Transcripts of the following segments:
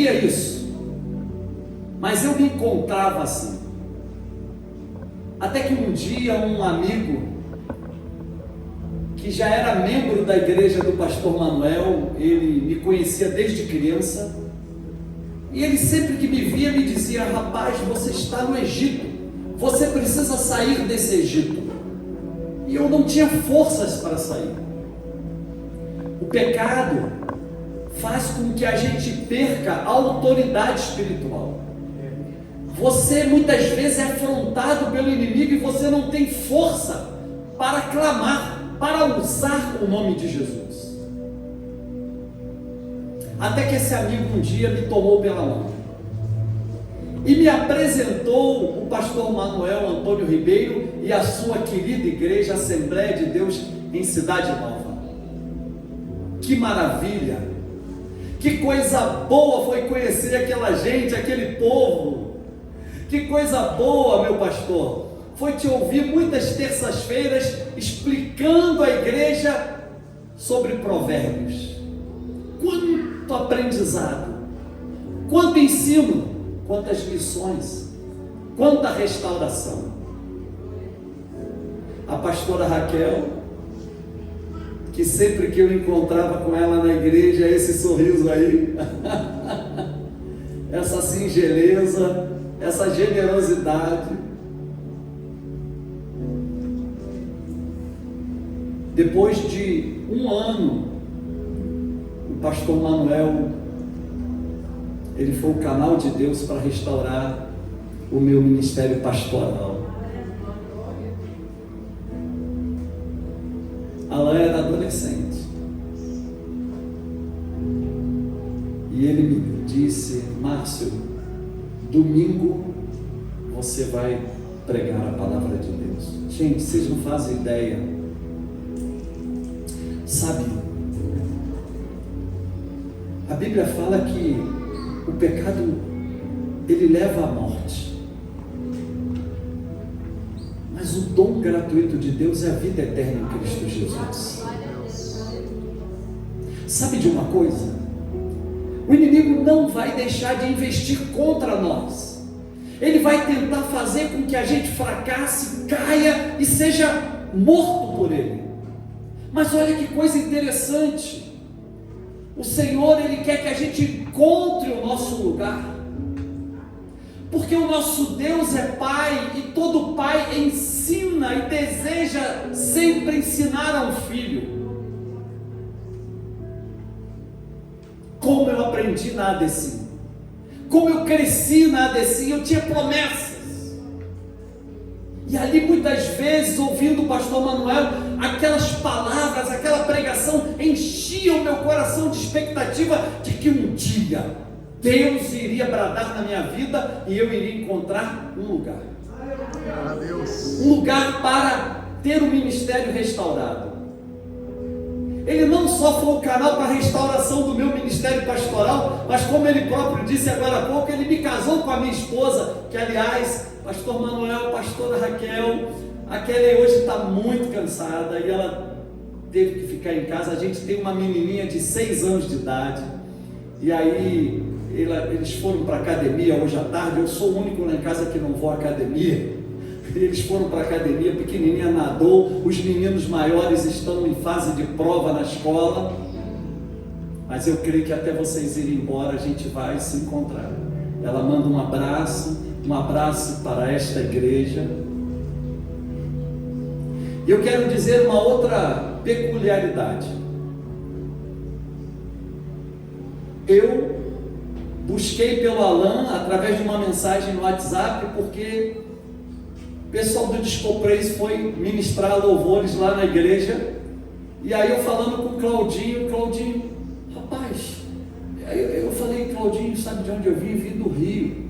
vivia isso, mas eu me encontrava assim. Até que um dia um amigo, que já era membro da igreja do pastor Manuel, ele me conhecia desde criança, e ele sempre que me via me dizia: rapaz, você está no Egito, você precisa sair desse Egito. E eu não tinha forças para sair. O pecado faz com que a gente perca a autoridade espiritual. Você muitas vezes é afrontado pelo inimigo e você não tem força para clamar, para usar o nome de Jesus. Até que esse amigo um dia me tomou pela mão e me apresentou o pastor Manuel Antônio Ribeiro e a sua querida igreja Assembleia de Deus em Cidade Nova. Que maravilha! Que coisa boa foi conhecer aquela gente, aquele povo. Que coisa boa, meu pastor, foi te ouvir muitas terças-feiras explicando à igreja sobre provérbios. Quanto aprendizado, quanto ensino, quantas lições, quanta restauração. A pastora Raquel, que sempre que eu encontrava com ela na igreja, esse sorriso aí, essa singeleza, essa generosidade. Depois de um ano, o pastor Manuel, ele foi o canal de Deus para restaurar o meu ministério pastoral. Alain era adolescente e ele me disse: Márcio, domingo você vai pregar a palavra de Deus. Gente, vocês não fazem ideia. Sabe, a Bíblia fala que o pecado, ele leva à morte. Mas o dom gratuito de Deus é a vida eterna em Cristo Jesus. Sabe de uma coisa? O inimigo não vai deixar de investir contra nós. Ele vai tentar fazer com que a gente fracasse, caia e seja morto por ele. Mas olha que coisa interessante. O Senhor, Ele quer que a gente encontre o nosso lugar. Porque o nosso Deus é Pai, e todo pai ensina e deseja sempre ensinar a um filho. Como eu aprendi na ADC, como eu cresci na ADC, eu tinha promessas. E ali muitas vezes, ouvindo o pastor Manuel, aquelas palavras, aquela pregação enchia o meu coração de expectativa de que um dia Deus iria bradar na minha vida e eu iria encontrar um lugar. Um lugar para ter o ministério restaurado. Ele não só foi o canal para a restauração do meu ministério pastoral, mas como ele próprio disse agora há pouco, ele me casou com a minha esposa, que aliás, pastor Manuel, pastora Raquel, a Kelly hoje está muito cansada e ela teve que ficar em casa. A gente tem uma menininha de 6 anos de idade, e aí eles foram para a academia hoje à tarde. Eu sou o único lá em casa que não vou à academia. Eles foram para a academia, a pequenininha nadou, os meninos maiores estão em fase de prova na escola, mas eu creio que até vocês irem embora a gente vai se encontrar. Ela manda um abraço para esta igreja. E eu quero dizer uma outra peculiaridade. Eu busquei pelo Alain através de uma mensagem no WhatsApp, porque o pessoal do Disco Praise foi ministrar louvores lá na igreja, e aí eu falando com o Claudinho, rapaz, eu falei: Claudinho, sabe de onde eu vim? Vim do Rio.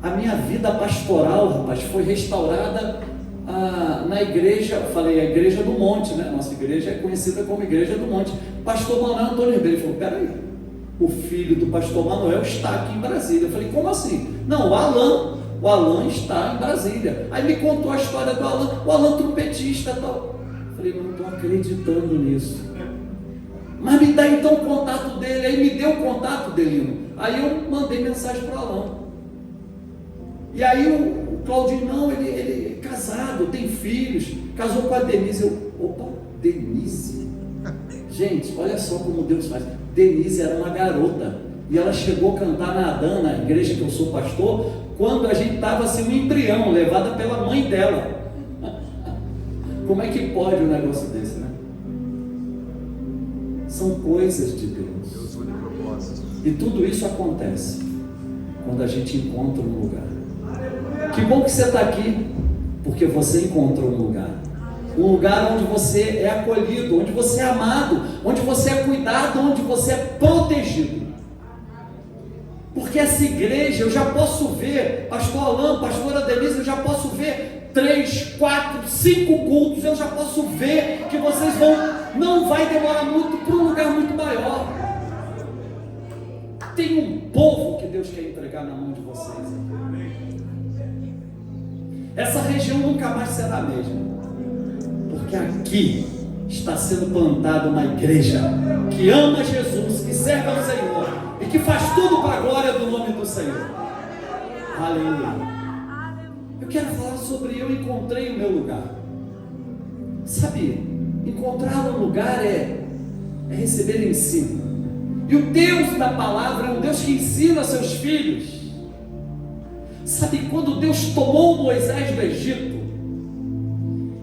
A minha vida pastoral, rapaz, foi restaurada na igreja. Eu falei: a Igreja do Monte, né? Nossa igreja é conhecida como Igreja do Monte. Pastor Manuel Antônio Ribeiro falou: peraí, o filho do pastor Manuel está aqui em Brasília. Eu falei: como assim? Não, o Alain está em Brasília. Aí me contou a história do Alain, o Alain trompetista e tal. Eu falei: não estou acreditando nisso. Mas me dá então o contato dele. Aí me deu o contato dele. Aí eu mandei mensagem para o Alain. E aí o Claudinho, não, ele é casado, tem filhos, casou com a Denise. Opa, Denise? Gente, olha só como Deus faz. Denise era uma garota, e ela chegou a cantar na Adana, na igreja que eu sou pastor, quando a gente estava assim, um embrião, levada pela mãe dela. Como é que pode um negócio desse, né? São coisas de Deus. E tudo isso acontece quando a gente encontra um lugar. Que bom que você está aqui, porque você encontrou um lugar. Um lugar onde você é acolhido, onde você é amado, onde você é cuidado, onde você é protegido. Porque essa igreja, eu já posso ver, pastor Alain, pastora Denise, eu já posso ver 3, 4, 5 cultos, eu já posso ver que vocês não vai demorar muito para um lugar muito maior. Tem um povo que Deus quer entregar na mão de vocês. Essa região nunca mais será a mesma, porque aqui está sendo plantada uma igreja que ama Jesus, que serve ao Senhor e que faz tudo para a glória do nome do Senhor. Aleluia. Eu quero falar sobre eu encontrei o meu lugar. Sabe, encontrar um lugar é receber ensino. E o Deus da palavra é um Deus que ensina seus filhos. Sabe, quando Deus tomou Moisés do Egito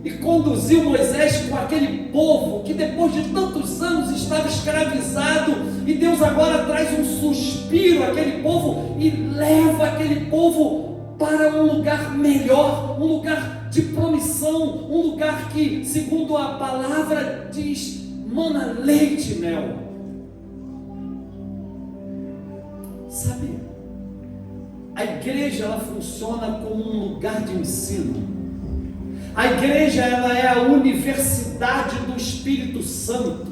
e conduziu Moisés com aquele povo que depois de tantos anos estava escravizado, e Deus agora traz um suspiro àquele povo e leva aquele povo para um lugar melhor, um lugar de promissão, um lugar que, segundo a palavra diz, mana leite e mel. Sabe, a igreja ela funciona como um lugar de ensino. A igreja ela é a universidade do Espírito Santo.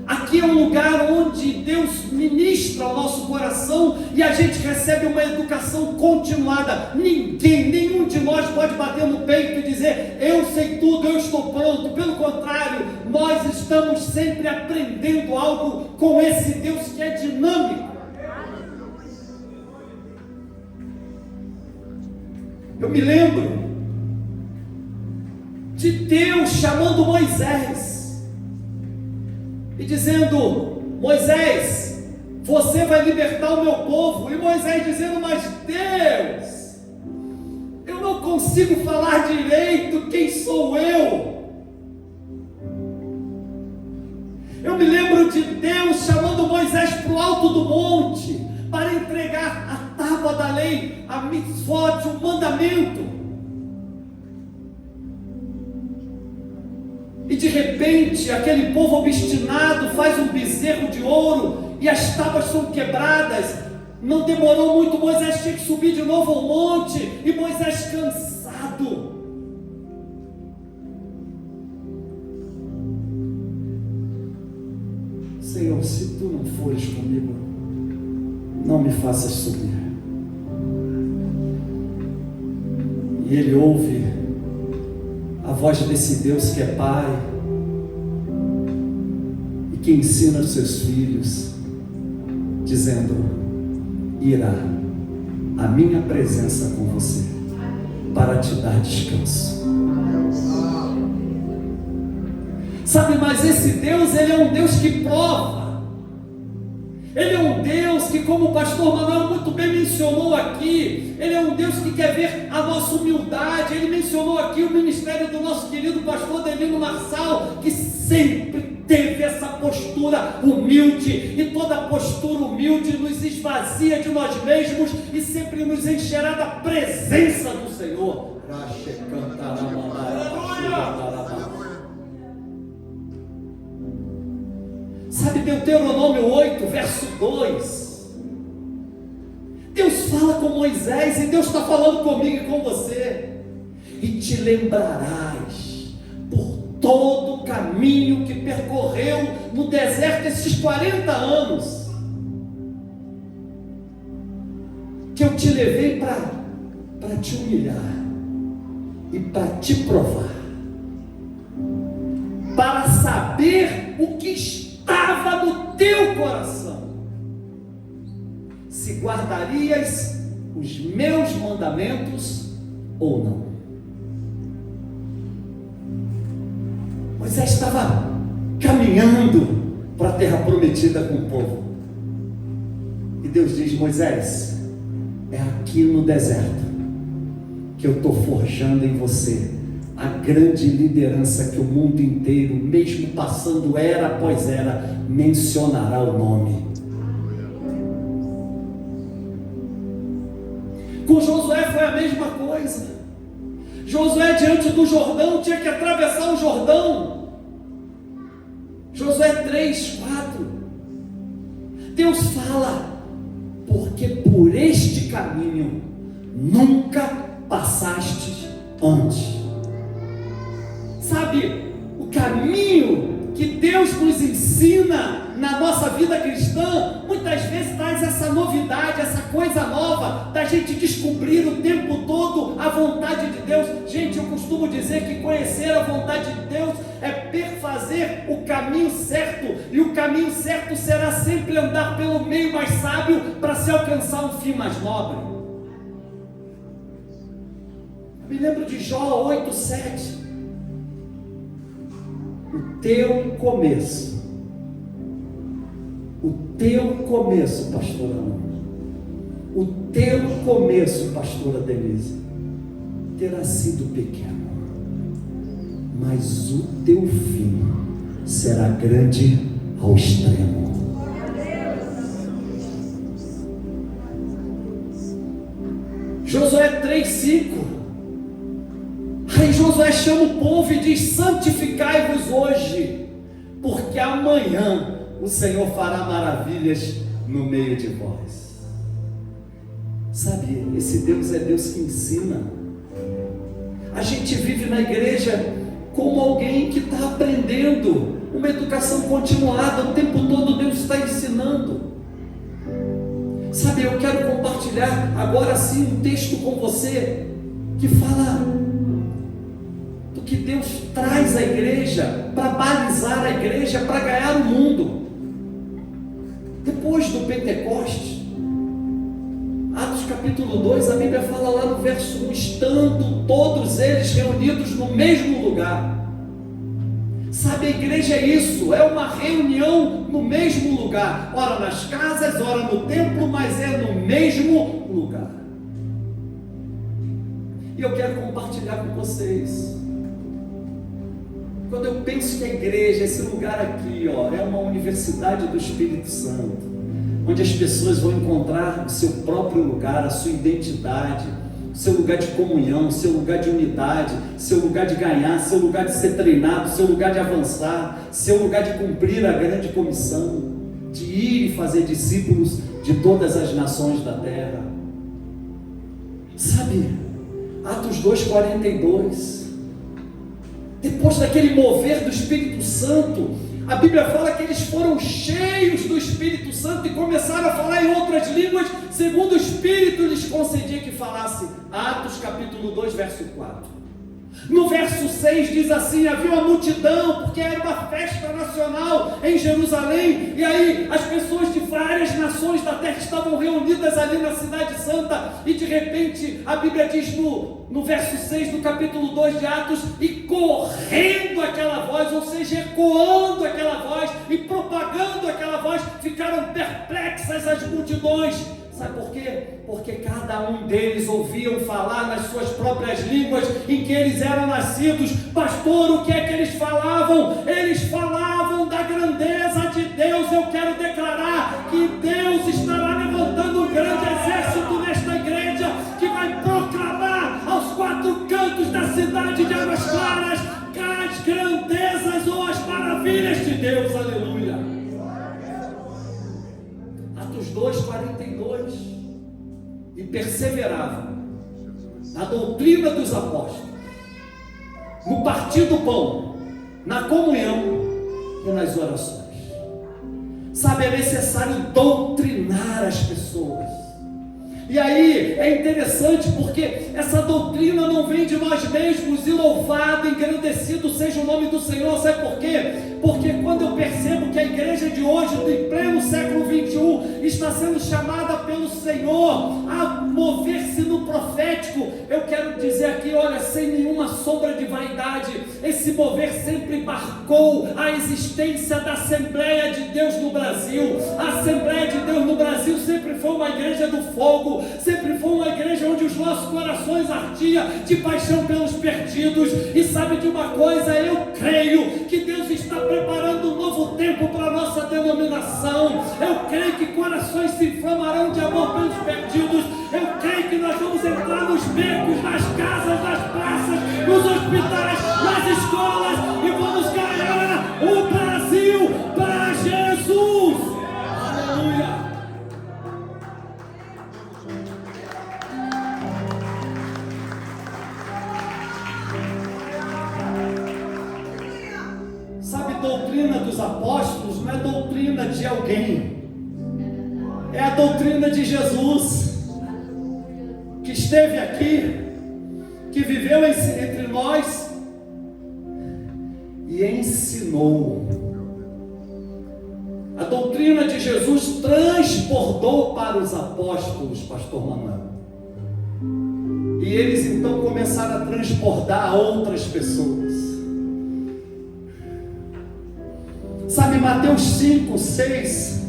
Aqui é um lugar onde Deus ministra o nosso coração e a gente recebe uma educação continuada. Nenhum de nós pode bater no peito e dizer, eu sei tudo, eu estou pronto. Pelo contrário, nós estamos sempre aprendendo algo com esse Deus que é dinâmico. Eu me lembro de Deus chamando Moisés e dizendo, Moisés, você vai libertar o meu povo. E Moisés dizendo, mas Deus, eu não consigo falar direito, quem sou eu? Eu me lembro de Deus chamando Moisés para o alto do monte, para entregar a tábua da lei, a mitzvot, o mandamento. E de repente, aquele povo obstinado faz um bezerro de ouro e as tábuas são quebradas. Não demorou muito, Moisés tinha que subir de novo ao monte, e Moisés cansado. Senhor, se tu não fores comigo, não me faças subir. E ele ouve a voz desse Deus que é Pai e que ensina os seus filhos, dizendo, irá a minha presença com você para te dar descanso. Sabe, mas esse Deus, ele é um Deus que prova. Ele é um Deus que, como o pastor Manuel muito bem mencionou aqui, ele é um Deus que quer ver a nossa humildade. Ele mencionou aqui o ministério do nosso querido pastor Delino Marçal, que sempre teve essa postura humilde, e toda postura humilde nos esvazia de nós mesmos e sempre nos encherá da presença do Senhor. Sabe, Deuteronômio 8, verso 2, Deus fala com Moisés, e Deus está falando comigo e com você, e te lembrarás por todo o caminho que percorreu no deserto esses 40 anos, que eu te levei para te humilhar e para te provar. para saber o que estava no teu coração, se guardarias os meus mandamentos ou não. Moisés estava caminhando para a terra prometida com o povo, e Deus diz: Moisés, é aqui no deserto que eu estou forjando em você a grande liderança que o mundo inteiro, mesmo passando era após era, mencionará o nome. Com Josué foi a mesma coisa. Josué, diante do Jordão, tinha que atravessar o Jordão. Josué 3, 4. Deus fala: porque por este caminho nunca passaste antes. Sabe, o caminho que Deus nos ensina na nossa vida cristã, muitas vezes traz essa novidade, essa coisa nova, da gente descobrir o tempo todo a vontade de Deus. Gente, eu costumo dizer que conhecer a vontade de Deus é perfazer o caminho certo, e o caminho certo será sempre andar pelo meio mais sábio, para se alcançar um fim mais nobre. Eu me lembro de Jó 8, 7. O teu começo, pastora Ana, o teu começo, pastora Denise, terá sido pequeno, mas o teu fim será grande ao extremo. Josué 3, 5. Aí Josué chama o povo e diz: santificai-vos hoje, porque amanhã o Senhor fará maravilhas no meio de vós. Sabe, esse Deus é Deus que ensina. A gente vive na igreja como alguém que está aprendendo, uma educação continuada, o tempo todo Deus está ensinando. Sabe, eu quero compartilhar agora sim um texto com você, que fala do que Deus traz à igreja, para balizar a igreja, para ganhar o mundo. Depois do Pentecostes, Atos capítulo 2, a Bíblia fala lá no verso 1, estando todos eles reunidos no mesmo lugar. Sabe, a igreja é isso, é uma reunião no mesmo lugar, ora nas casas, ora no templo, mas é no mesmo lugar. E eu quero compartilhar com vocês. Quando eu penso que a igreja, esse lugar aqui, é uma universidade do Espírito Santo, onde as pessoas vão encontrar o seu próprio lugar, a sua identidade, o seu lugar de comunhão, o seu lugar de unidade, seu lugar de ganhar, seu lugar de ser treinado, seu lugar de avançar, seu lugar de cumprir a grande comissão, de ir e fazer discípulos de todas as nações da terra. Sabe, Atos 2:42, depois daquele mover do Espírito Santo, a Bíblia fala que eles foram cheios do Espírito Santo e começaram a falar em outras línguas, segundo o Espírito lhes concedia que falasse. Atos capítulo 2, verso 4. No verso 6 diz assim: havia uma multidão, porque era uma festa nacional em Jerusalém, e aí as pessoas de várias nações da terra estavam reunidas ali na cidade santa, e de repente a Bíblia diz no verso 6 do capítulo 2 de Atos, e correndo aquela voz, ou seja, ecoando aquela voz e propagando aquela voz, ficaram perplexas as multidões. Sabe por quê? Porque cada um deles ouviam falar nas suas próprias línguas em que eles eram nascidos. Pastor, o que é que eles falavam? Eles falavam da grandeza de Deus. Eu quero declarar que Deus estará levantando um grande exército nesta igreja, que vai proclamar aos quatro cantos da cidade de Águas Claras as grandezas ou as maravilhas de Deus. Aleluia. Atos 2:42. E perseveravam na doutrina dos apóstolos, no partir do pão, na comunhão e nas orações. Sabe, é necessário doutrinar as pessoas. E aí é interessante porque essa doutrina não vem de nós mesmos, e louvado, engrandecido seja o nome do Senhor. Sabe por quê? Porque quando eu percebo que a igreja de hoje, em pleno século 21, está sendo chamada pelo Senhor a mover-se no profético, eu quero dizer aqui, olha, sem nenhuma sombra de vaidade, esse mover sempre marcou a existência da Assembleia de Deus no Brasil. A Assembleia de Deus no Brasil sempre foi uma igreja do fogo, sempre foi uma igreja onde os nossos corações ardiam de paixão pelos perdidos. E sabe de uma coisa, eu creio que Deus está preparando um novo tempo para a nossa denominação. Eu creio que corações se inflamarão de amor pelos perdidos. Eu creio que nós vamos entrar nos becos, nas casas, nas praças, nos hospitais, nas escolas, e vamos ganhar o Brasil para Jesus. Aleluia. Sabe, doutrina dos apóstolos não é doutrina de alguém, é a doutrina de Jesus, que esteve aqui, que viveu entre nós e ensinou. A doutrina de Jesus transbordou para os apóstolos, pastor Manuel, e eles então começaram a transbordar a outras pessoas. Sabe, Mateus 5, 6,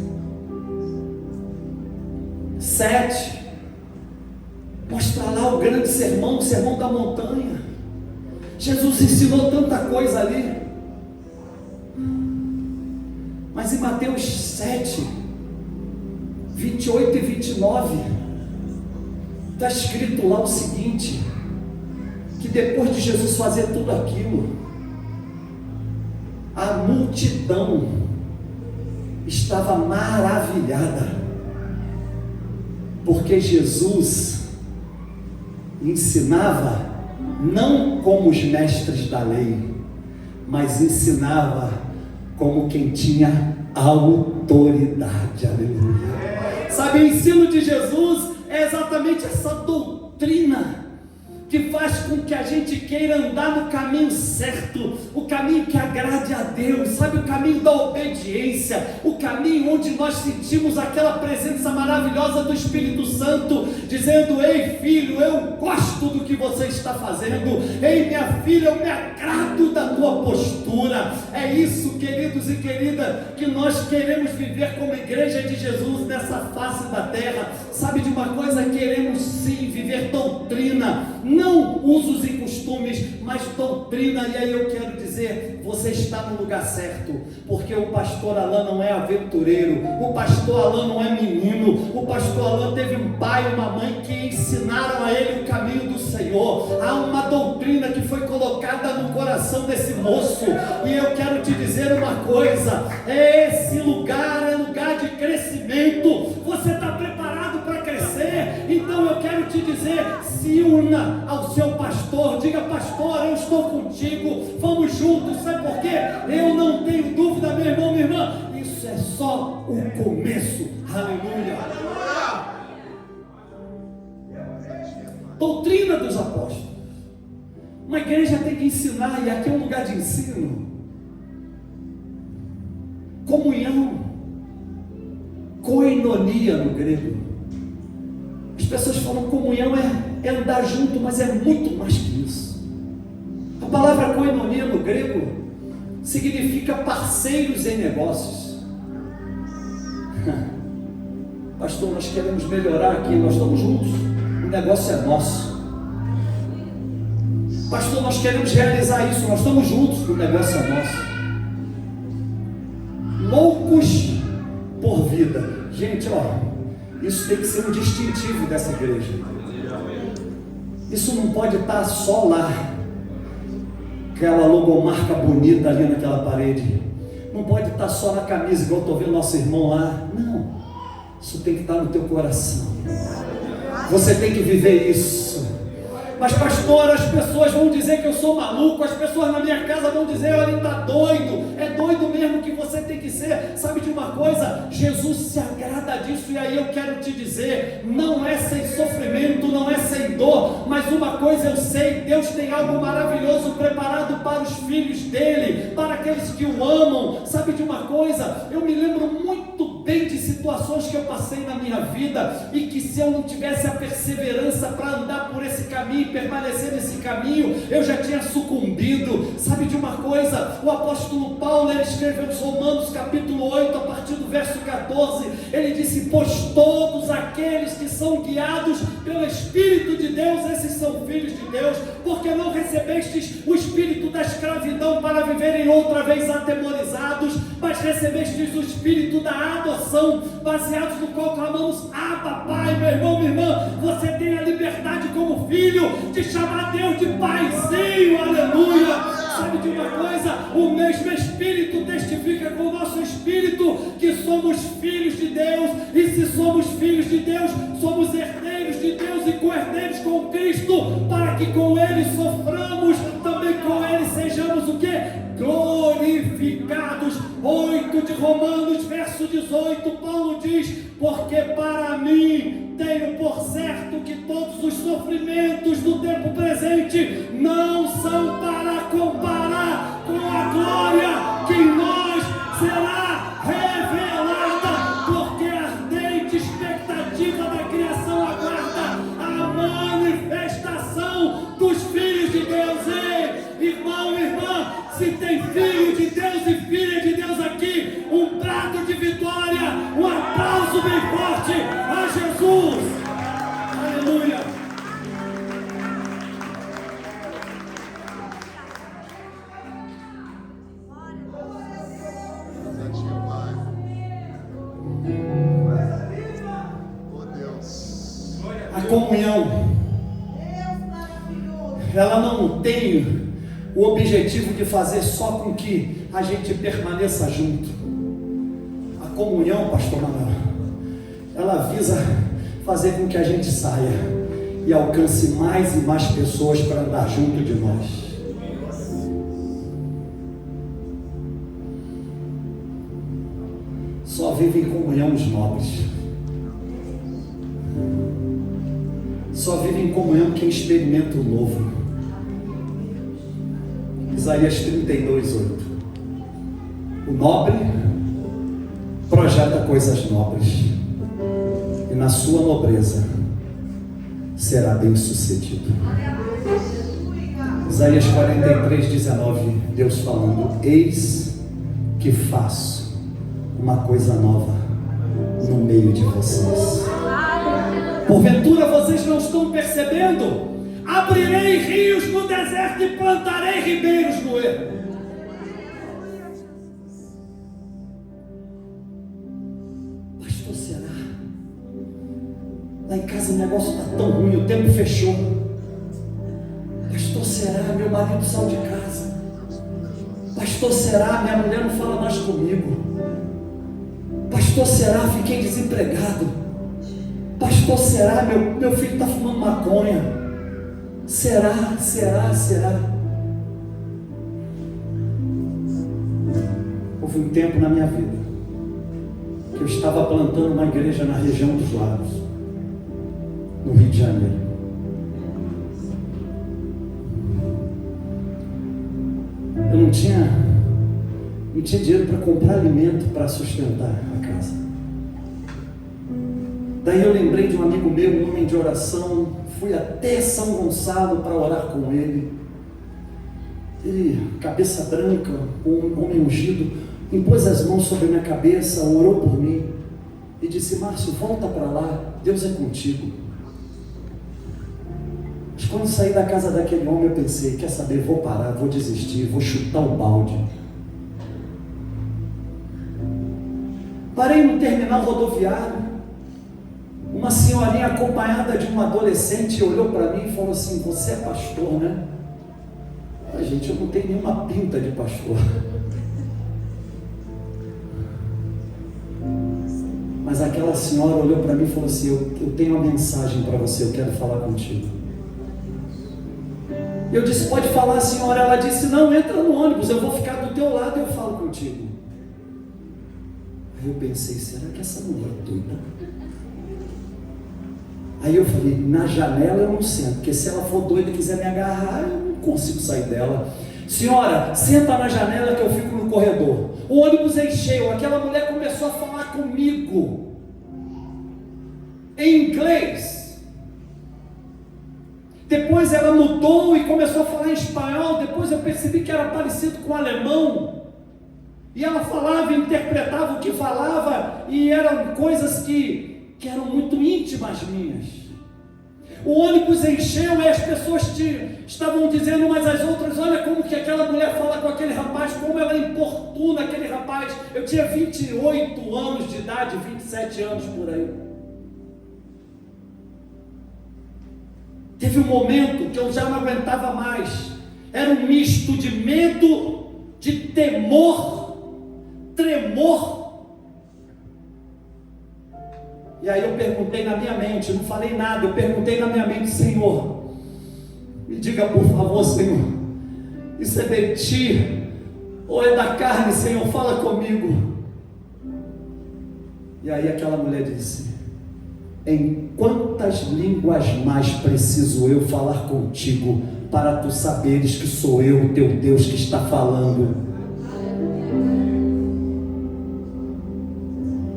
7, mostra lá o grande sermão, o sermão da montanha. Jesus ensinou tanta coisa ali. Mas em Mateus 7, 28 e 29, está escrito lá o seguinte: que depois de Jesus fazer tudo aquilo, a multidão estava maravilhada, porque Jesus ensinava não como os mestres da lei, mas ensinava como quem tinha autoridade. Aleluia. Sabe, o ensino de Jesus é exatamente essa doutrina que faz com que a gente queira andar no caminho certo, o caminho que agrade a Deus, sabe, o caminho da obediência, o caminho onde nós sentimos aquela presença maravilhosa do Espírito Santo, dizendo: ei filho, eu gosto do que você está fazendo, ei minha filha, eu me agrado da tua postura. É isso, queridos e queridas, que nós queremos viver como igreja de Jesus nessa face da terra. Sabe de uma coisa? Queremos sim viver doutrina, não usos e costumes, mas doutrina. E aí eu quero dizer, você está no lugar certo, porque o pastor Alain não é aventureiro, o pastor Alain não é menino, o pastor Alain teve um pai e uma mãe que ensinaram a ele o caminho do Senhor. Há uma doutrina que foi colocada no coração desse moço, e eu quero te dizer uma coisa: esse lugar é lugar de crescimento. Você está preparado para crescer? Então eu quero te dizer, se una ao seu pastor, diga: pastor, eu estou contigo, vamos juntos. Sabe por quê? Eu não tenho dúvida, meu irmão, minha irmã, isso é só o começo. Aleluia. Doutrina dos apóstolos. Uma igreja tem que ensinar, e aqui é um lugar de ensino. Comunhão, koinonia no grego. As pessoas falam comunhão é andar junto, mas é muito mais que isso. A palavra koinonia no grego significa parceiros em negócios. Pastor, nós queremos melhorar aqui, nós estamos juntos, o negócio é nosso. Pastor, nós queremos realizar isso, nós estamos juntos, o negócio é nosso. Loucos por vida. Gente, isso tem que ser um distintivo dessa igreja. Isso não pode estar só lá, aquela logomarca bonita ali naquela parede. Não pode estar só na camisa, igual eu estou vendo nosso irmão lá. Não, isso tem que estar no teu coração. Você tem que viver isso. Mas pastor, as pessoas vão dizer que eu sou maluco, as pessoas na minha casa vão dizer, olha, ele está doido. É doido mesmo que você tem que ser. Sabe de uma coisa? Jesus se agrada disso, e aí eu quero te dizer, não é sem sofrimento, não é sem dor, mas uma coisa eu sei, Deus tem algo maravilhoso preparado para os filhos dele, para aqueles que o amam. Sabe de uma coisa? Eu me lembro muito bem de situações que eu passei na minha vida, e que se eu não tivesse a perseverança para andar por esse caminho e permanecer nesse caminho, eu já tinha sucumbido. Sabe de uma coisa? O apóstolo Paulo, ele escreveu nos Romanos capítulo 8, a partir do verso 14, ele disse: pois todos aqueles que são guiados pelo Espírito de Deus, esses são filhos de Deus, porque não recebestes o espírito da escravidão para viverem outra vez atemorizados, mas recebestes o espírito da adoção, baseados no qual clamamos: Abba, Pai. Meu irmão, minha irmã, você tem a liberdade como filho de chamar Deus de Paizinho, aleluia. Sabe de uma coisa? O mesmo Espírito testifica com o nosso Espírito que somos filhos de Deus, e se somos filhos de Deus, somos herdeiros de Deus e co-herdeiros com Cristo, para que com Ele soframos, também com Ele sejamos o quê? Glorificados. 8 de Romanos, verso 18, Paulo diz: porque para mim tenho por certo que todos os sofrimentos do tempo presente não são para comparar com a glória que em nós será revelada, porque a ardente expectativa da criação aguarda a manifestação dos filhos de Deus. Ei, irmão, irmã, se tem filho de Deus e filha de Deus aqui, um prato de vitória, um aplauso bem forte a Jesus. Aleluia. A comunhão, ela não tem o objetivo de fazer só com que a gente permaneça junto. A comunhão, pastor Manuel, ela visa fazer com que a gente saia e alcance mais e mais pessoas para andar junto de nós. Só vive em comunhão os nobres. Só vive em comunhão quem experimenta o novo. Isaías 32:8. O nobre projeta coisas nobres, e na sua nobreza será bem sucedido. Isaías 43:19, Deus falando: eis que faço uma coisa nova no meio de vocês. Porventura vocês não estão percebendo? Abrirei rios no deserto e plantarei ribeiros no ermo. Pastor, será? Lá em casa o negócio está tão ruim, o tempo fechou. Pastor, será? Meu marido saiu de casa. Pastor, será? Minha mulher não fala mais comigo. Pastor, será? Fiquei desempregado. Pastor, será? Meu filho está fumando maconha. Será? Houve um tempo na minha vida que eu estava plantando uma igreja na região dos Lagos, no Rio de Janeiro. Eu não tinha dinheiro para comprar alimento para sustentar a casa. Daí eu lembrei de um amigo meu, um homem de oração. Fui até São Gonçalo para orar com ele. Ele, cabeça branca, um homem ungido, impôs as mãos sobre a minha cabeça, orou por mim e disse: Márcio, volta para lá, Deus é contigo. Mas quando saí da casa daquele homem, eu pensei: quer saber, vou parar, vou desistir, vou chutar o balde. Parei no terminal rodoviário. Uma senhorinha acompanhada de um adolescente olhou para mim e falou assim: você é pastor, né? Ah, gente, eu não tenho nenhuma pinta de pastor. Mas aquela senhora olhou para mim e falou assim: eu tenho uma mensagem para você, eu quero falar contigo. Eu disse, pode falar, senhora? Ela disse, não, entra no ônibus, eu vou ficar do teu lado e eu falo contigo. Aí eu pensei, será que essa mulher é doida? Aí eu falei, na janela eu não sento, porque se ela for doida e quiser me agarrar, eu não consigo sair dela. Senhora, senta na janela que eu fico no corredor. O ônibus encheu, aquela mulher começou a falar comigo em inglês. Depois ela mudou e começou a falar em espanhol. Depois eu percebi que era parecido com alemão. E ela falava e interpretava o que falava, e eram coisas que eram muito íntimas minhas. O ônibus encheu e as pessoas estavam dizendo umas às outras, olha como que aquela mulher fala com aquele rapaz, como ela importuna aquele rapaz. Eu tinha 28 anos de idade, 27 anos por aí. Teve um momento que eu já não aguentava mais. Era um misto de medo, de temor, tremor. E aí eu perguntei na minha mente, não falei nada, eu perguntei na minha mente, Senhor, me diga por favor, Senhor, isso é de ti ou é da carne, Senhor? Fala comigo. E aí aquela mulher disse, em quantas línguas mais preciso eu falar contigo para tu saberes que sou eu, teu Deus, que está falando?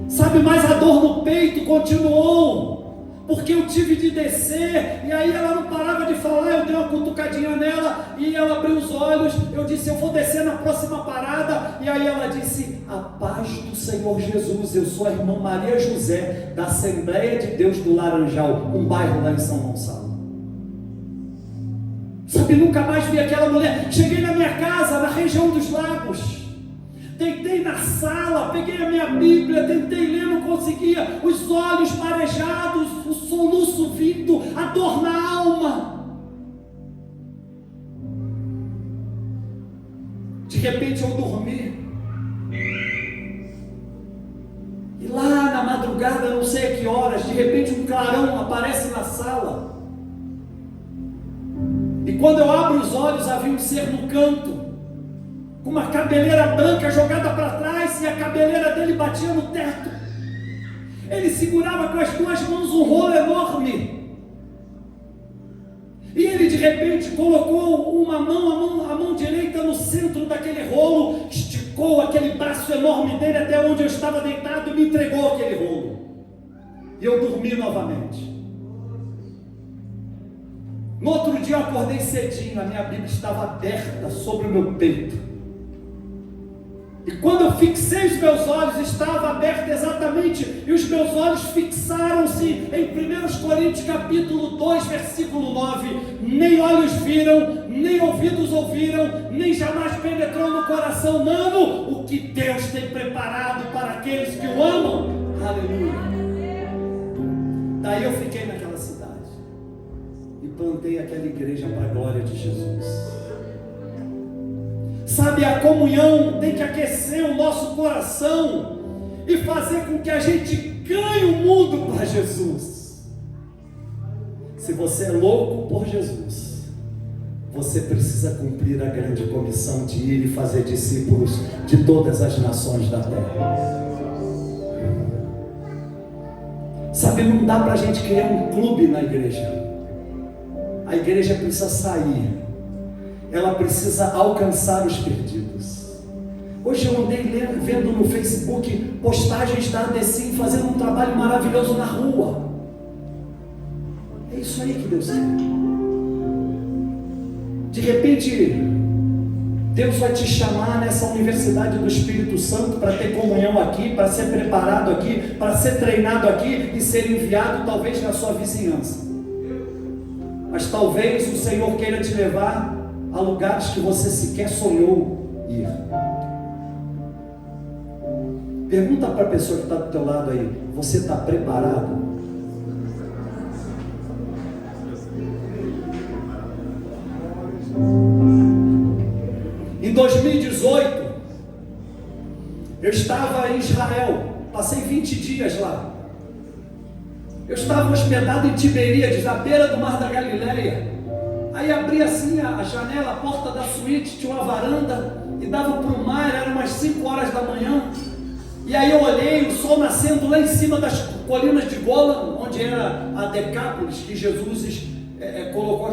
Sabe, mas a dor no peito continuou, porque eu tive de descer, e aí ela não parava de falar. Eu dei uma cutucadinha nela, e ela abriu os olhos. Eu disse, eu vou descer na próxima parada, e aí ela disse, a paz do Senhor Jesus, eu sou a irmã Maria José, da Assembleia de Deus do Laranjal, um bairro lá em São Gonçalo. Sabe, nunca mais vi aquela mulher. Cheguei na minha casa, na região dos Lagos, deitei na sala, peguei a minha Bíblia, tentei ler, não conseguia, os olhos marejados, o soluço vindo, a dor na alma. De repente eu dormi, e lá na madrugada, não sei a que horas, de repente um clarão aparece na sala, e quando eu abro os olhos, havia um ser no canto, com uma cabeleira branca jogada para trás, e a cabeleira dele batia no teto. Ele segurava com as duas mãos um rolo enorme, e ele de repente colocou uma mão, a mão direita no centro daquele rolo, esticou aquele braço enorme dele até onde eu estava deitado e me entregou aquele rolo, e eu dormi novamente. No outro dia eu acordei cedinho, a minha Bíblia estava aberta sobre o meu peito. E quando eu fixei os meus olhos, estava aberto exatamente, e os meus olhos fixaram-se em 1 Coríntios capítulo 2, versículo 9, nem olhos viram, nem ouvidos ouviram, nem jamais penetrou no coração humano o que Deus tem preparado para aqueles que o amam. Aleluia. Daí eu fiquei naquela cidade, e plantei aquela igreja para a glória de Jesus. Sabe, a comunhão tem que aquecer o nosso coração e fazer com que a gente ganhe o mundo para Jesus. Se você é louco por Jesus, você precisa cumprir a grande comissão de ir e fazer discípulos de todas as nações da terra. Sabe, não dá para a gente criar um clube na igreja. A igreja precisa sair. Ela precisa alcançar os perdidos. Hoje eu andei vendo no Facebook postagens da ADCIM fazendo um trabalho maravilhoso na rua. É isso aí que Deus quer. De repente, Deus vai te chamar nessa universidade do Espírito Santo para ter comunhão aqui, para ser preparado aqui, para ser treinado aqui e ser enviado talvez na sua vizinhança. Mas talvez o Senhor queira te levar a lugares que você sequer sonhou ir. Pergunta para a pessoa que está do teu lado aí, você está preparado? Em 2018, eu estava em Israel, passei 20 dias lá. Eu estava hospedado em Tiberíades, à beira do Mar da Galileia. Aí abri assim a janela, a porta da suíte, tinha uma varanda e dava para o mar, eram umas 5 horas da manhã. E aí eu olhei o sol nascendo lá em cima das colinas de Golan, onde era a Decápolis, que Jesus colocou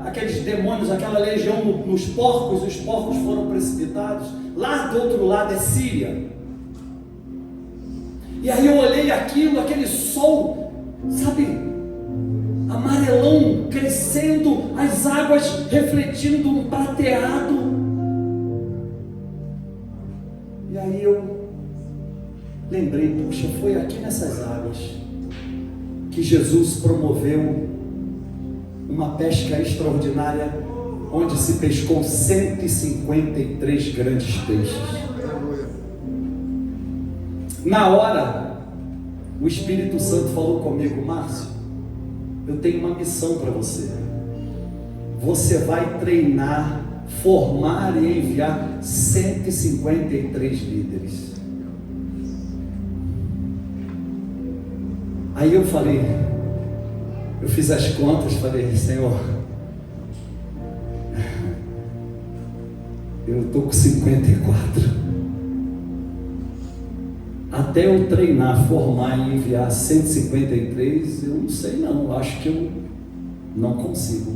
aqueles demônios, aquela legião nos porcos, os porcos foram precipitados. Lá do outro lado é Síria. E aí eu olhei aquilo, aquele sol, sabe, amarelão, crescendo, as águas refletindo um prateado. E aí eu lembrei, puxa, foi aqui nessas águas que Jesus promoveu uma pesca extraordinária, onde se pescou 153 grandes peixes. Na hora, o Espírito Santo falou comigo: Márcio, eu tenho uma missão para você. Você vai treinar, formar e enviar 153 líderes. Aí eu falei, eu fiz as contas, falei: Senhor, eu estou com 54. Até eu treinar, formar e enviar 153, eu não sei não, acho que eu não consigo.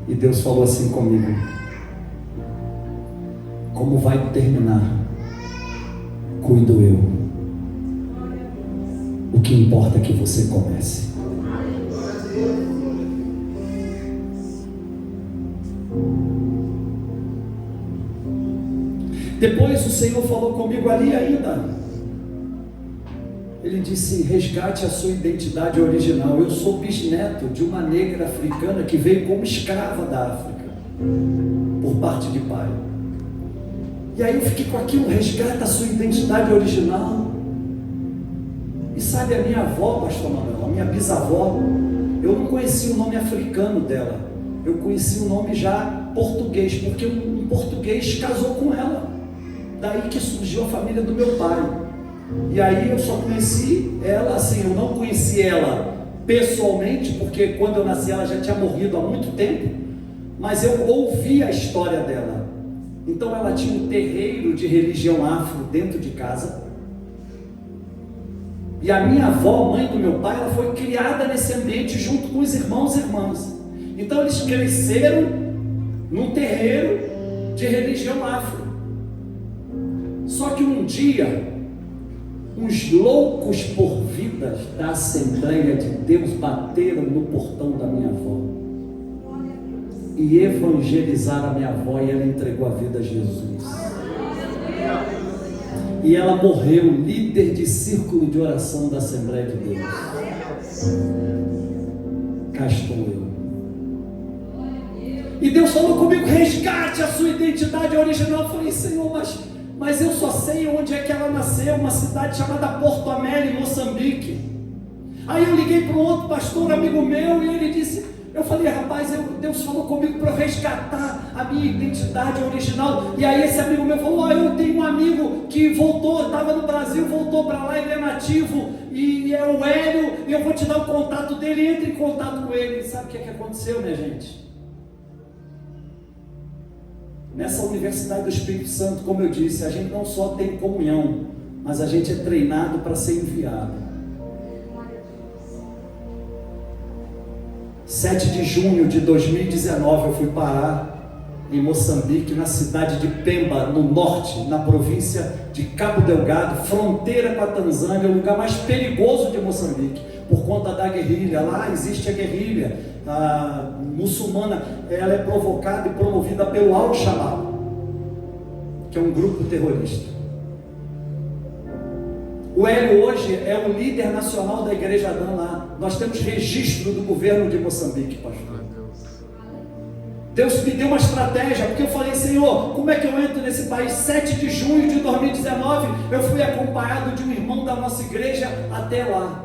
E Deus falou assim comigo: como vai terminar, cuido eu. O que importa é que você comece. Depois o Senhor falou comigo ali ainda. Ele disse: resgate a sua identidade original. Eu sou bisneto de uma negra africana que veio como escrava da África, por parte de pai. E aí eu fiquei com aquilo: resgata a sua identidade original. E sabe, a minha avó, pastor Manuel, a minha bisavó, eu não conhecia o nome africano dela, eu conheci o nome já português, porque um português casou com ela. Daí que surgiu a família do meu pai. E aí eu só conheci ela assim, eu não conheci ela pessoalmente, porque quando eu nasci ela já tinha morrido há muito tempo, mas eu ouvi a história dela. Então ela tinha um terreiro de religião afro dentro de casa. E a minha avó, mãe do meu pai, ela foi criada nesse ambiente junto com os irmãos e irmãs. Então eles cresceram num terreiro de religião afro. Só que um dia, uns loucos por vidas da Assembleia de Deus bateram no portão da minha avó e evangelizaram a minha avó, e ela entregou a vida a Jesus. E ela morreu líder de círculo de oração da Assembleia de Deus. Cá estou eu. E Deus falou comigo: resgate a sua identidade original. Eu falei: Senhor, mas eu só sei onde é que ela nasceu, uma cidade chamada Porto Amélia, em Moçambique. Aí eu liguei para um outro pastor, amigo meu, e ele disse, eu falei: rapaz, Deus falou comigo para eu resgatar a minha identidade original. E aí esse amigo meu falou: eu tenho um amigo que voltou, estava no Brasil, voltou para lá, ele é nativo, e é o Hélio, e eu vou te dar o contato dele, entre em contato com ele. E sabe o que aconteceu, minha gente? Nessa Universidade do Espírito Santo, como eu disse, a gente não só tem comunhão, mas a gente é treinado para ser enviado. 7 de junho de 2019 eu fui parar em Moçambique, na cidade de Pemba, no norte, na província de Cabo Delgado, fronteira com a Tanzânia, o lugar mais perigoso de Moçambique, por conta da guerrilha. Lá existe a guerrilha muçulmana, ela é provocada e promovida pelo Al-Shabaab, que é um grupo terrorista. O Hélio hoje é o líder nacional da Igreja Adã lá. Nós temos registro do governo de Moçambique, pastor. Deus me deu uma estratégia, porque eu falei: Senhor, como é que eu entro nesse país? 7 de junho de 2019, eu fui acompanhado de um irmão da nossa igreja até lá.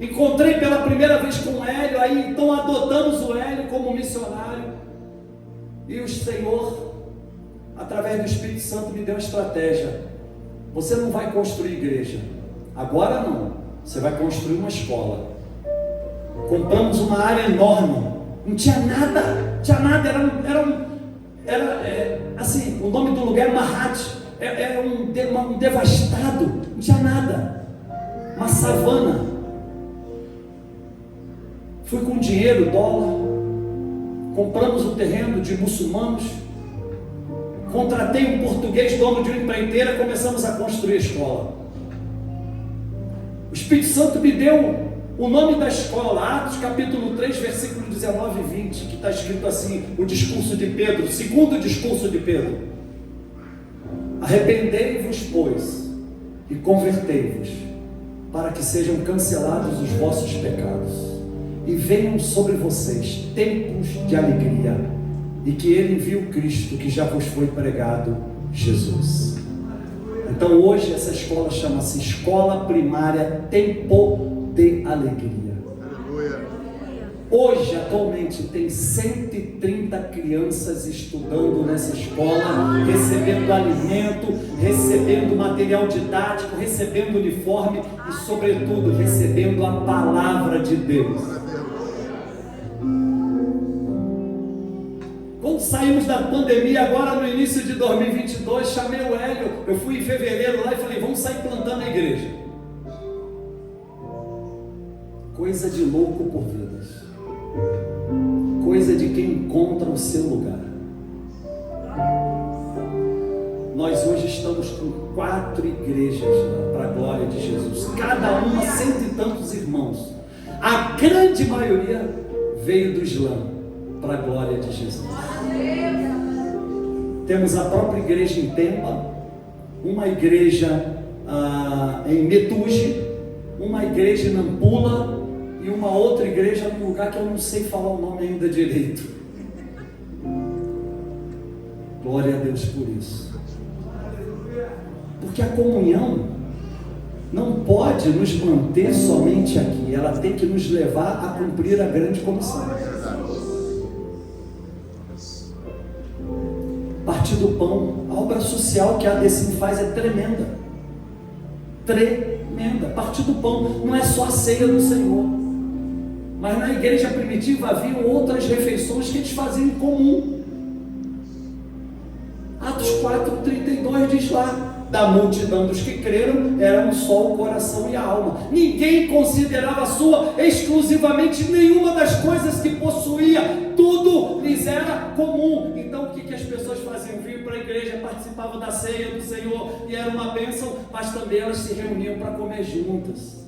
Encontrei pela primeira vez com o Hélio, aí então adotamos o Hélio como missionário. E o Senhor, através do Espírito Santo, me deu uma estratégia. Você não vai construir igreja, agora não, você vai construir uma escola. Compramos uma área enorme, Não tinha nada, assim, o nome do lugar é Mahat, era um devastado, não tinha nada, uma savana. Fui com dinheiro, dólar, compramos um terreno de muçulmanos, contratei um português, dono de uma empreiteira, começamos a construir a escola. O Espírito Santo me deu o nome da escola, Atos capítulo 3, versículo 19 e 20, que está escrito assim, o discurso de Pedro, o segundo discurso de Pedro: arrependei-vos, pois, e convertei-vos, para que sejam cancelados os vossos pecados, e venham sobre vocês tempos de alegria, e que ele envie o Cristo que já vos foi pregado, Jesus. Então hoje essa escola chama-se Escola Primária Tempo de Alegria. Hoje, atualmente, tem 130 crianças estudando nessa escola, recebendo alimento, recebendo material didático, recebendo uniforme e, sobretudo, recebendo a palavra de Deus. Quando saímos da pandemia, agora no início de 2022, chamei o Hélio, eu fui em fevereiro lá e falei, vamos sair plantando a igreja. Coisa de louco por vidas. Coisa de quem encontra o seu lugar. Nós hoje estamos com 4 igrejas para a glória de Jesus, cada uma 100 e tantos irmãos. A grande maioria veio do Islã para a glória de Jesus. Temos a própria igreja em Pemba, uma igreja em Metuge, uma igreja em Nampula e uma outra igreja num lugar que eu não sei falar o nome ainda direito. Glória a Deus por isso. Porque a comunhão não pode nos manter somente aqui, ela tem que nos levar a cumprir a grande comissão. Partir do pão, a obra social que a ADCIM faz é tremenda. Tremenda. Partir do pão não é só a ceia do Senhor, mas na igreja primitiva haviam outras refeições que eles faziam em comum. Atos 4:32 diz lá, da multidão dos que creram, eram só o coração e a alma. Ninguém considerava sua exclusivamente nenhuma das coisas que possuía, tudo lhes era comum. Então o que as pessoas faziam? Vinham para a igreja, participavam da ceia do Senhor, e era uma bênção, mas também elas se reuniam para comer juntas,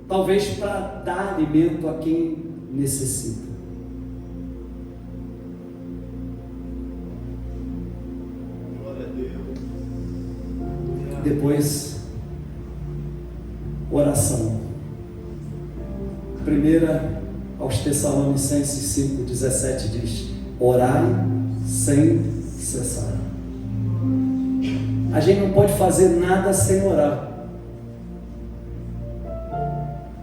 talvez para dar alimento a quem necessita. Depois, oração. 1 aos Tessalonicenses 5:17 diz: orai sem cessar. A gente não pode fazer nada sem orar.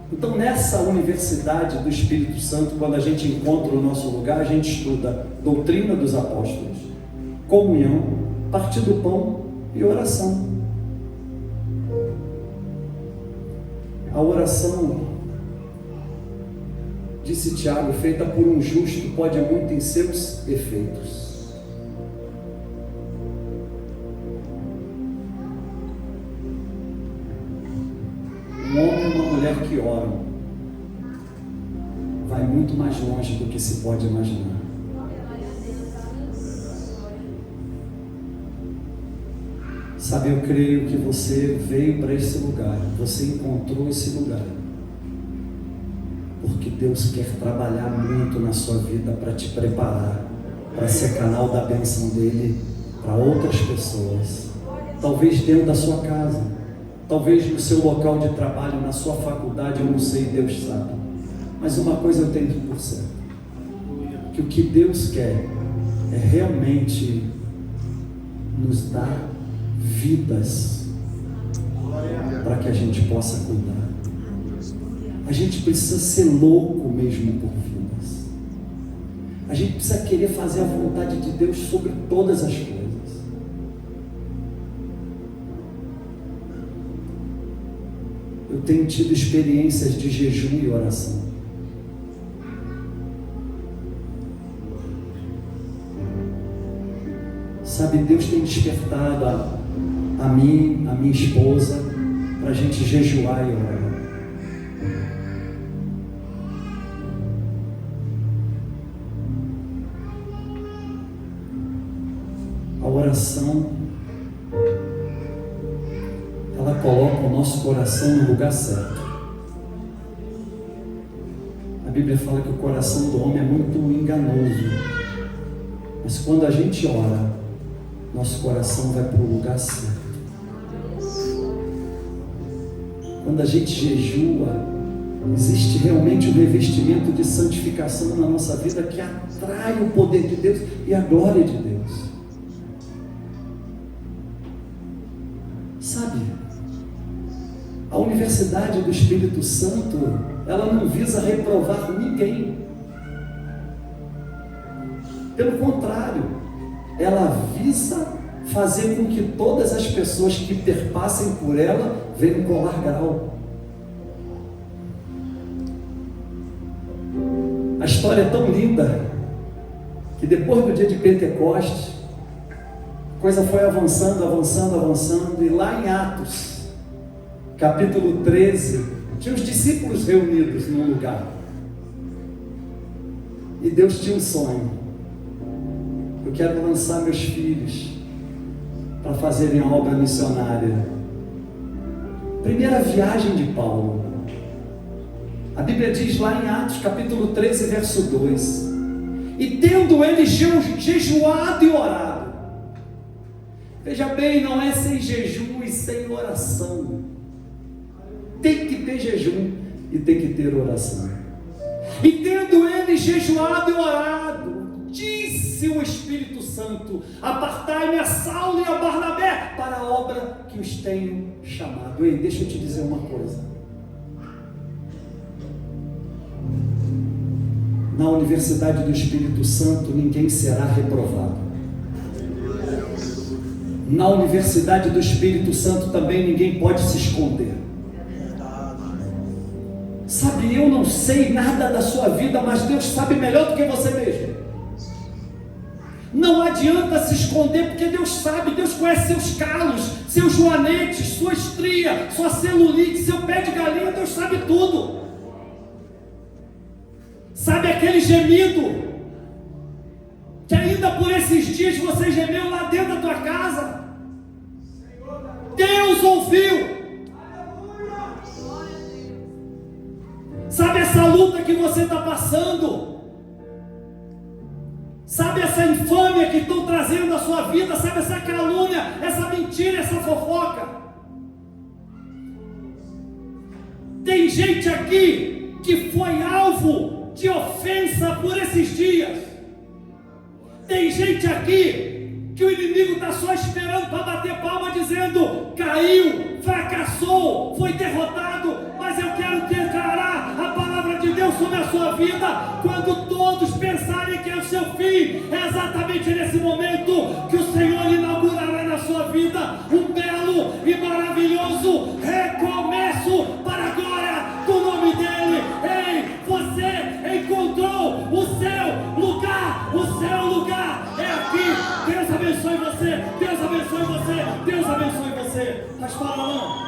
Então, nessa universidade do Espírito Santo, quando a gente encontra o nosso lugar, a gente estuda doutrina dos apóstolos, comunhão, partir do pão e oração. A oração, disse Tiago, feita por um justo, pode muito em seus efeitos. Um homem e uma mulher que oram vai muito mais longe do que se pode imaginar. Sabe, eu creio que você veio para esse lugar, você encontrou esse lugar, porque Deus quer trabalhar muito na sua vida para te preparar, para ser canal da bênção dele para outras pessoas, talvez dentro da sua casa, talvez no seu local de trabalho, na sua faculdade, eu não sei, Deus sabe, mas uma coisa eu tenho por certo, que o que Deus quer é realmente nos dar vidas para que a gente possa cuidar. A gente precisa ser louco mesmo por vidas. A gente precisa querer fazer a vontade de Deus sobre todas as coisas. Eu tenho tido experiências de jejum e oração. Sabe, Deus tem despertado a mim, a minha esposa, para a gente jejuar e orar. A oração, ela coloca o nosso coração no lugar certo. A Bíblia fala que o coração do homem é muito enganoso, mas quando a gente ora, nosso coração vai para o lugar certo. Quando a gente jejua, existe realmente um revestimento de santificação na nossa vida que atrai o poder de Deus e a glória de Deus. Sabe, a Universidade do Espírito Santo, ela não visa reprovar ninguém. Pelo contrário, ela visa fazer com que todas as pessoas que perpassem por ela venham colar grau. A história é tão linda que depois do dia de Pentecostes, a coisa foi avançando, e lá em Atos, capítulo 13, tinha os discípulos reunidos num lugar. E Deus tinha um sonho. Eu quero lançar meus filhos para fazerem a obra missionária. Primeira viagem de Paulo. A Bíblia diz lá em Atos, capítulo 13, verso 2: e tendo eles jejuado e orado. Veja bem, não é sem jejum e sem oração. Tem que ter jejum e tem que ter oração. E tendo eles jejuado e orado, disse o Espírito Santo: apartai-me a Saulo e a Barnabé para a obra que os tenho chamado. Ei, deixa eu te dizer uma coisa. Na Universidade do Espírito Santo ninguém será reprovado. Na Universidade do Espírito Santo também ninguém pode se esconder. Sabe, eu não sei nada da sua vida, mas Deus sabe melhor do que você mesmo. Não adianta se esconder, porque Deus sabe, Deus conhece seus calos, seus joanetes, sua estria, sua celulite, seu pé de galinha, Deus sabe tudo. Sabe aquele gemido que ainda por esses dias você gemeu lá dentro da tua casa? Deus ouviu. Sabe essa luta que você está passando? Sabe essa infâmia que estão trazendo na sua vida? Sabe essa calúnia, essa mentira, essa fofoca? Tem gente aqui que foi alvo de ofensa por esses dias. Tem gente aqui que o inimigo está só esperando para bater palma, dizendo: caiu, fracassou, foi derrotado. Mas eu quero declarar a palavra de Deus sobre a sua vida. Quando todos pensarem que é o seu fim, é exatamente nesse momento que o Senhor inaugurará na sua vida um belo e maravilhoso recomeço para a glória do nome dele. Ei, você encontrou o seu lugar. O seu lugar é aqui. Deus abençoe você. Deus abençoe você. Deus abençoe você. Mas fala não.